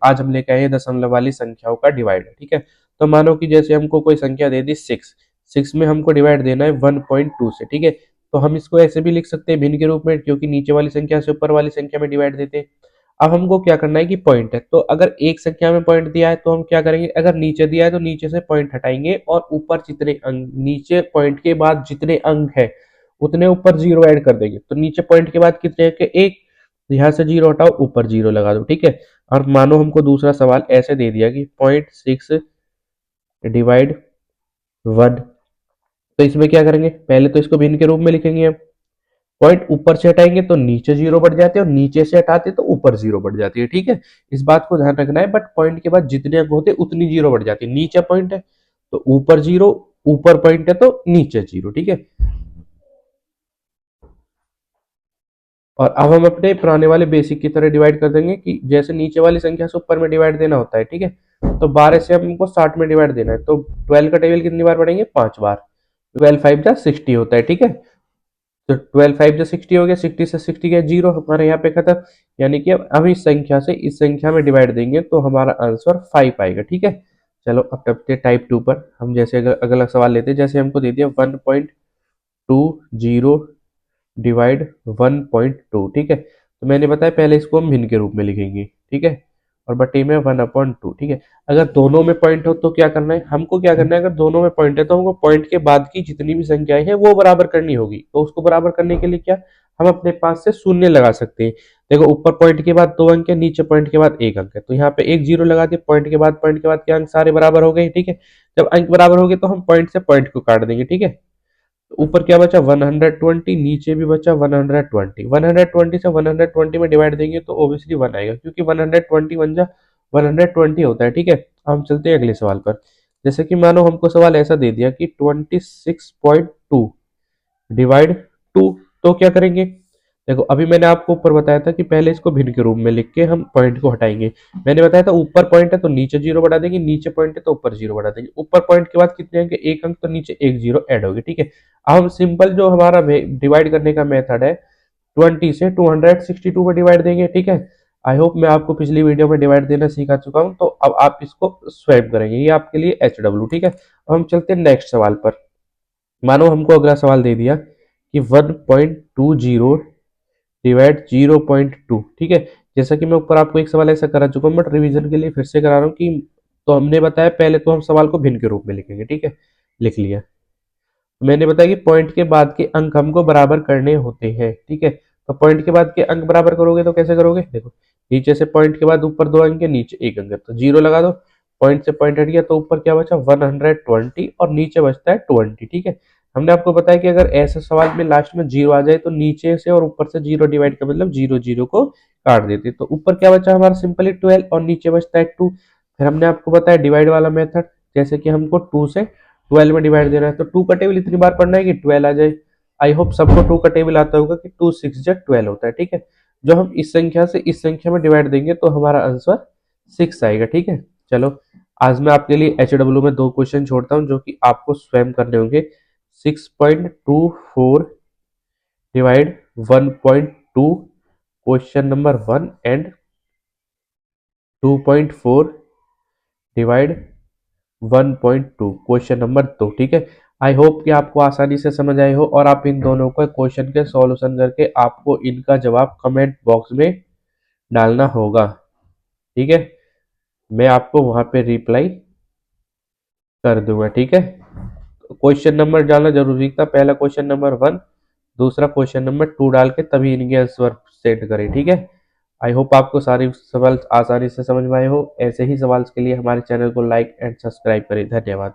आज हम लेके आए हैं दशमलव वाली संख्याओं का डिवाइड, ठीक है। तो मानो कि जैसे हमको कोई संख्या दे दी 6, 6 में हमको डिवाइड देना है 1.2 से, ठीक है। तो हम इसको ऐसे भी लिख सकते हैं भिन्न के रूप में, क्योंकि नीचे वाली संख्या से ऊपर वाली संख्या में डिवाइड देते हैं। अब हमको क्या करना है कि पॉइंट है, तो अगर एक संख्या में पॉइंट दिया है तो हम क्या करेंगे, अगर नीचे दिया है तो नीचे से पॉइंट हटाएंगे और ऊपर जितने अंक, नीचे पॉइंट के बाद जितने अंक है उतने ऊपर जीरो ऐड कर देंगे। तो नीचे पॉइंट के बाद कितने अंक है, एक, यहाँ से जीरो हटाओ, ऊपर जीरो लगा दो, ठीक है। और मानो हमको दूसरा सवाल ऐसे दे दिया कि 0.6 डिवाइड 1, तो इसमें क्या करेंगे, पहले तो इसको भिन्न के रूप में लिखेंगे हम। पॉइंट ऊपर से हटाएंगे तो नीचे जीरो बढ़ जाते हैं और नीचे से हटाते तो ऊपर जीरो बढ़ जाती है, ठीक है। इस बात को ध्यान रखना है। बट पॉइंट के बाद जितने अंक होते हैं उतनी जीरो बढ़ जाती है। नीचे पॉइंट है तो ऊपर जीरो, ऊपर पॉइंट है तो नीचे जीरो, ठीक है। और अब हम अपने पुराने वाले बेसिक की तरह डिवाइड कर देंगे कि जैसे नीचे वाली संख्या से ऊपर में डिवाइड देना होता है, ठीक है। तो 12 से हमको 60 में डिवाइड देना है, तो 12 का टेबल कितनी बार पढ़ेंगे, 5 बार। 12 5 जा 60 होता है, ठीक है। तो 12 5 जा 60 हो गया, 60 से 60 गया जीरो, हमारे यहाँ पे खत्म। यानी कि अब हम इस संख्या से इस संख्या में डिवाइड देंगे तो हमारा आंसर 5 आएगा, ठीक है। चलो अब करते टाइप 2 पर। हम जैसे अगला सवाल लेते हैं, जैसे हमको दे दिया 1.20 डिवाइड 1.2, ठीक है। तो मैंने बताया पहले इसको हम भिन्न के रूप में लिखेंगे, ठीक है। और बटे में 1/2, ठीक है। अगर दोनों में पॉइंट हो तो क्या करना है, हमको क्या करना है, अगर दोनों में पॉइंट है तो हमको पॉइंट के बाद की जितनी भी संख्याएं हैं वो बराबर करनी होगी। तो उसको बराबर करने के लिए क्या, हम अपने पास से शून्य लगा सकते हैं। देखो ऊपर पॉइंट के बाद 2 अंक है, नीचे पॉइंट के बाद 1 अंक है, तो यहाँ पे एक जीरो लगा दिए, पॉइंट के बाद के अंक सारे बराबर हो गए, ठीक है। जब अंक बराबर हो गए तो हम पॉइंट से पॉइंट को काट देंगे, ठीक है। ऊपर क्या बचा 120, नीचे भी बचा 120। 120 से 120 में डिवाइड देंगे तो ऑब्वियसली 1 आएगा, क्योंकि 120 बन जा 120 होता है, ठीक है। अब हम चलते हैं अगले सवाल पर। जैसे कि मानो हमको सवाल ऐसा दे दिया कि 26.2 डिवाइड 2, तो क्या करेंगे। देखो अभी मैंने आपको ऊपर बताया था कि पहले इसको भिन्न के रूप में लिख के हम पॉइंट को हटाएंगे। मैंने बताया था ऊपर पॉइंट है तो नीचे जीरो बढ़ा देंगे, नीचे पॉइंट है तो ऊपर जीरो बढ़ा देंगे। ऊपर पॉइंट के बाद कितने अंक, एक अंक, तो नीचे एक जीरो ऐड होगी, ठीक है। अब हम सिंपल जो हमारा डिवाइड करने का मेथड है 20 से 262 में डिवाइड देंगे, ठीक है। आई होप मैं आपको पिछली वीडियो में डिवाइड देना सिखा चुका हूं, तो अब आप इसको स्वैप करेंगे, ये आपके लिए HW, ठीक है। अब हम चलते हैं नेक्स्ट सवाल पर। मानो हमको अगला सवाल दे दिया कि 1.20 डिवाइड 0.2, ठीक है। जैसा कि मैं ऊपर आपको एक सवाल ऐसा करा चुका हूँ, बट रिवीजन के लिए फिर से करा रहा हूँ कि तो हमने बताया पहले तो हम सवाल को भिन्न के रूप में लिखेंगे, ठीक है। लिख लिया। मैंने बताया कि पॉइंट के बाद के अंक हमको बराबर करने होते हैं, ठीक है। तो पॉइंट के बाद के अंक बराबर करोगे तो कैसे करोगे, देखो नीचे से पॉइंट के बाद ऊपर 2 अंक है, नीचे 1 अंक है, तो जीरो लगा दो। पॉइंट से पॉइंट हट गया तो ऊपर क्या बचा 120 और नीचे बचता है 20, ठीक है। हमने आपको बताया कि अगर ऐसे सवाल में लास्ट में जीरो आ जाए तो नीचे से और ऊपर से जीरो डिवाइड का मतलब जीरो जीरो को काट देते। तो ऊपर क्या बचा हमारा सिंपली 12 और नीचे बचता है 2। फिर हमने आपको बताया डिवाइड वाला मेथड, जैसे कि हमको 2 से 12 में डिवाइड देना है, तो 2 का टेबल इतनी बार पढ़ना है कि 12 आ जाए। आई होप सबको 2 का टेबल आता होगा कि 2 6 जा 12 होता है, ठीक है। जो हम इस संख्या से इस संख्या में डिवाइड देंगे तो हमारा आंसर 6 आएगा, ठीक है। चलो आज मैं आपके लिए HW में 2 क्वेश्चन छोड़ता हूं जो कि आपको स्वयं करने होंगे। 6.24 divide 1.2 question number 1 and 2.4 divide 1.2 question number 2, ठीक है। आई होप कि आपको आसानी से समझ आए हो और आप इन दोनों का क्वेश्चन के सॉल्यूशन करके आपको इनका जवाब कमेंट बॉक्स में डालना होगा, ठीक है। मैं आपको वहां पे रिप्लाई कर दूंगा, ठीक है। क्वेश्चन नंबर डालना जरूरी था, पहला क्वेश्चन नंबर 1, दूसरा क्वेश्चन नंबर 2 डाल के तभी इनके आंसर सेंड करें, ठीक है। आई होप आपको सारे सवाल आसानी से समझ में आए हो। ऐसे ही सवाल के लिए हमारे चैनल को लाइक एंड सब्सक्राइब करें। धन्यवाद।